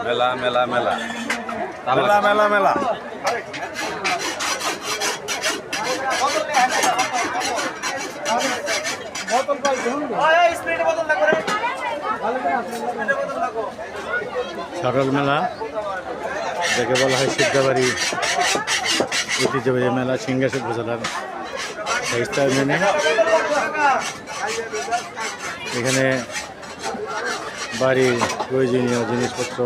মেলা মেলা মেলা মেলা মেলা মেলা সরল মেলা যাকে বলা হয় সিদ্ধাবাড়ি ঐতিহ্যবাহী মেলা সিংহাসন উপজেলার শাইস্তা ইউনিয়নে। এখানে বাড়ির প্রয়োজনীয় জিনিসপত্র,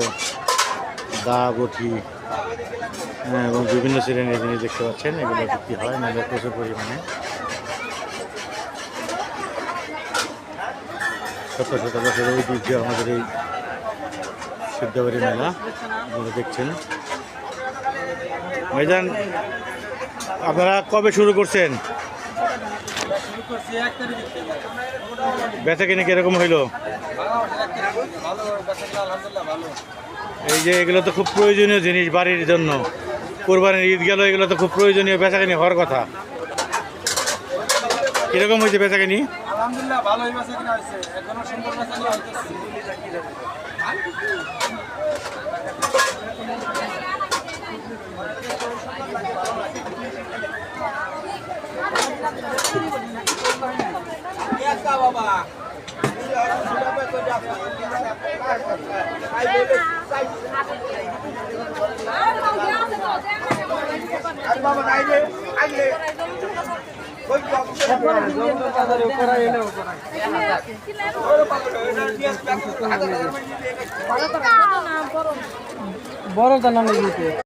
দা বটি এবং বিভিন্ন শ্রেণীর জিনিস দেখতে পাচ্ছেন, এগুলো বিক্রি হয় মেলা প্রচুর পরিমাণে। শত শত বছরের ঐতিহ্য আমাদের এই সিদ্ধাবাড়ি মেলা আপনারা দেখছেন। ভাইজান, আপনারা কবে শুরু করছেন? বেচা কিনে কিরকম হইল? এই যে এগুলো তো খুব প্রয়োজনীয় জিনিস বাড়ির জন্য, কোরবানির ঈদ গেল, এগুলো তো খুব প্রয়োজনীয় বেচাকিনি হওয়ার কথা। কিরকম হয়েছে বেচাকিনি? আলহামদুলিল্লাহ ভালোই বেচাকিনি হয়েছে, এখনো সুন্দর বেচাকিনি হইতেছে। বাবা বড় দানা